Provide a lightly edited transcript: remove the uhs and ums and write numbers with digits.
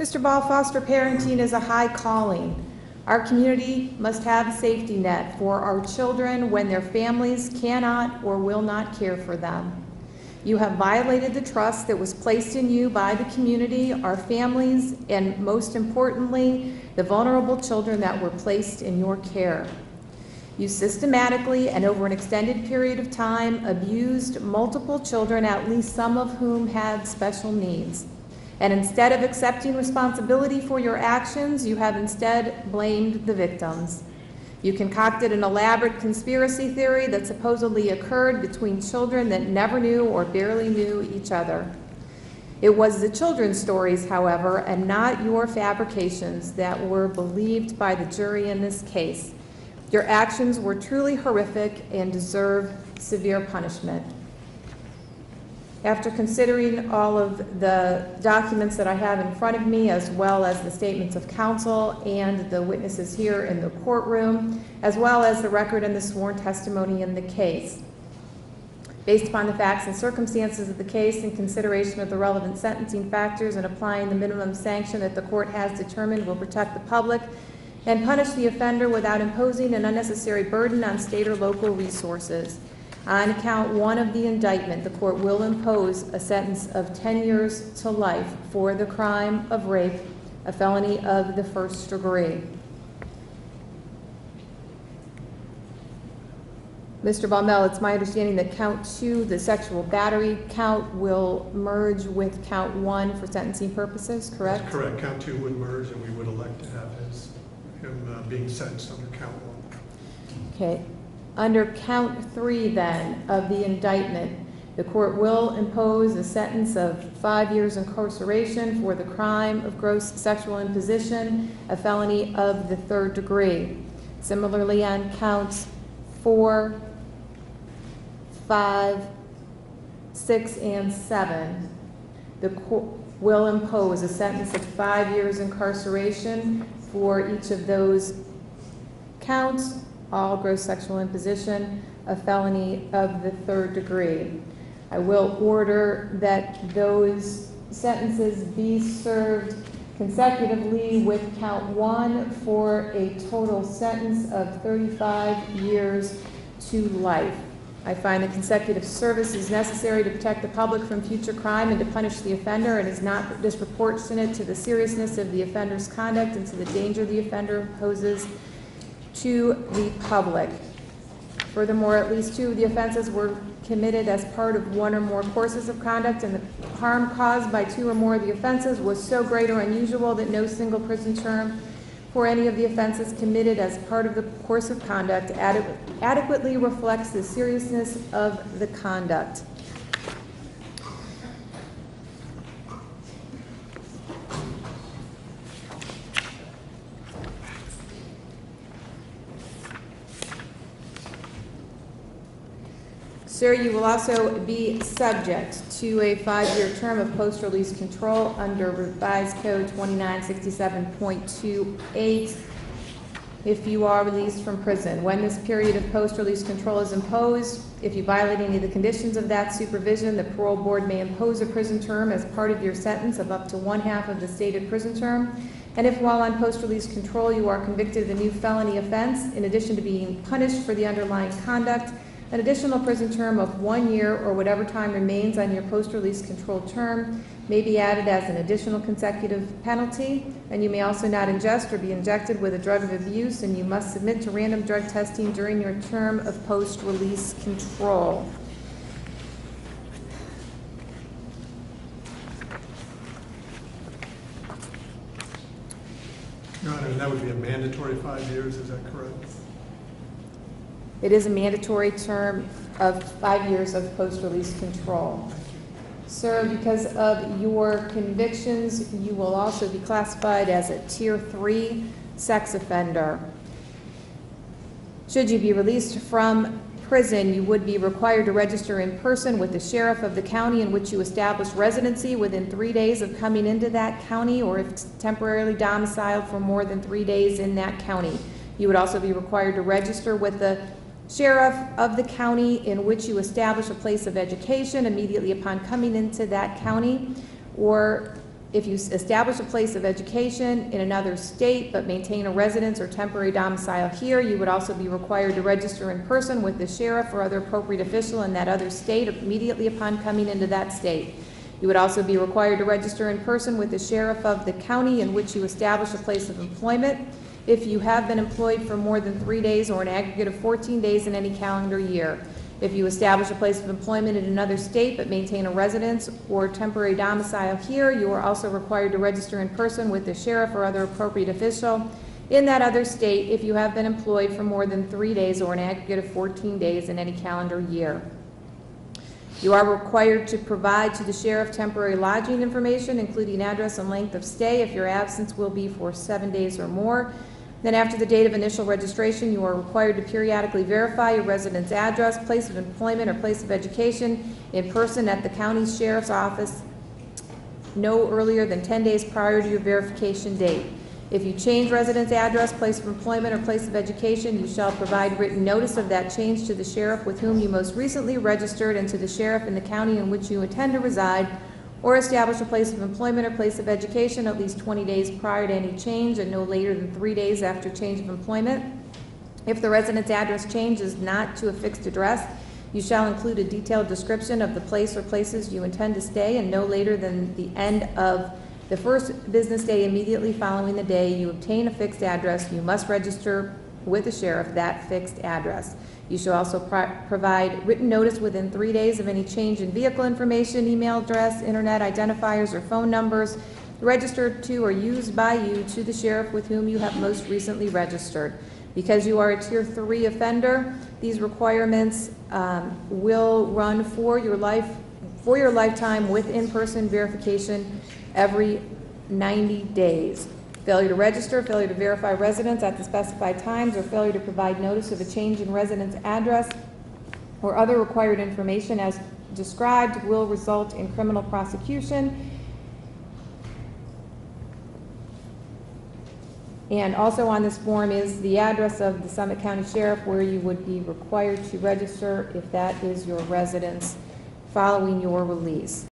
Mr. Ball, foster parenting is a high calling. Our community must have a safety net for our children when their families cannot or will not care for them. You have violated the trust that was placed in you by the community, our families, and most importantly, the vulnerable children that were placed in your care. You systematically and over an extended period of time abused multiple children, at least some of whom had special needs. And instead of accepting responsibility for your actions, you have instead blamed the victims. You concocted an elaborate conspiracy theory that supposedly occurred between children that never knew or barely knew each other. It was the children's stories, however, and not your fabrications that were believed by the jury in this case. Your actions were truly horrific and deserve severe punishment. After considering all of the documents that I have in front of me, as well as the statements of counsel and the witnesses here in the courtroom, as well as the record and the sworn testimony in the case, based upon the facts and circumstances of the case and consideration of the relevant sentencing factors and applying the minimum sanction that the court has determined will protect the public and punish the offender without imposing an unnecessary burden on state or local resources. On count one of the indictment, the court will impose a sentence of 10 years to life for the crime of rape, a felony of the first degree. Mr. Baumel, it's my understanding that count two, the sexual battery count, will merge with count one for sentencing purposes, correct? That's correct. Count two would merge, and we would elect to have him being sentenced under count one. Okay. Under count three, then, of the indictment, the court will impose a sentence of 5 years incarceration for the crime of gross sexual imposition, a felony of the third degree. Similarly, on counts 4, 5, 6, and 7, the court will impose a sentence of 5 years incarceration for each of those counts, all gross sexual imposition, a felony of the third degree. I will order that those sentences be served consecutively with count one for a total sentence of 35 years to life. I find that consecutive service is necessary to protect the public from future crime and to punish the offender, and is not disproportionate to the seriousness of the offender's conduct and to the danger the offender poses to the public. Furthermore, at least 2 of the offenses were committed as part of 1 or more courses of conduct, and the harm caused by 2 or more of the offenses was so great or unusual that no single prison term for any of the offenses committed as part of the course of conduct adequately reflects the seriousness of the conduct. Sir, you will also be subject to a 5-year term of post-release control under Revised Code 2967.28 if you are released from prison. When this period of post-release control is imposed, if you violate any of the conditions of that supervision, the parole board may impose a prison term as part of your sentence of up to 1/2 of the stated prison term. And if while on post-release control you are convicted of a new felony offense, in addition to being punished for the underlying conduct, an additional prison term of 1 year or whatever time remains on your post-release control term may be added as an additional consecutive penalty, and you may also not ingest or be injected with a drug of abuse, and you must submit to random drug testing during your term of post-release control. Your Honor, that would be a mandatory 5 years, is that correct? It is a mandatory term of 5 years of post-release control. Sir, because of your convictions, you will also be classified as a Tier 3 sex offender. Should you be released from prison, you would be required to register in person with the sheriff of the county in which you establish residency within 3 days of coming into that county, or if temporarily domiciled for more than 3 days in that county. You would also be required to register with the sheriff of the county in which you establish a place of education immediately upon coming into that county, or If you establish a place of education in another state but maintain a residence or temporary domicile here, you would also be required to register in person with the sheriff or other appropriate official in that other state immediately upon coming into that state. You would also be required to register in person with the sheriff of the county in which you establish a place of employment if you have been employed for more than 3 days or an aggregate of 14 days in any calendar year. If you establish a place of employment in another state but maintain a residence or temporary domicile here, you are also required to register in person with the sheriff or other appropriate official in that other state if you have been employed for more than 3 days or an aggregate of 14 days in any calendar year. You are required to provide to the sheriff temporary lodging information, including address and length of stay if your absence will be for 7 days or more. Then after the date of initial registration, you are required to periodically verify your residence address, place of employment, or place of education in person at the county sheriff's office no earlier than 10 days prior to your verification date. If you change residence address, place of employment, or place of education, you shall provide written notice of that change to the sheriff with whom you most recently registered and to the sheriff in the county in which you intend to reside, or establish a place of employment or place of education at least 20 days prior to any change and no later than 3 days after change of employment. If the residence address change is not to a fixed address, you shall include a detailed description of the place or places you intend to stay, and no later than the end of the first business day immediately following the day you obtain a fixed address, you must register with the sheriff that fixed address. You shall also provide written notice within 3 days of any change in vehicle information, email address, internet identifiers, or phone numbers registered to or used by you to the sheriff with whom you have most recently registered. Because you are a Tier 3 offender, these requirements will run for your lifetime with in-person verification every 90 days. Failure to register, failure to verify residence at the specified times, or failure to provide notice of a change in residence address or other required information as described will result in criminal prosecution. And also on this form is the address of the Summit County Sheriff where you would be required to register if that is your residence following your release.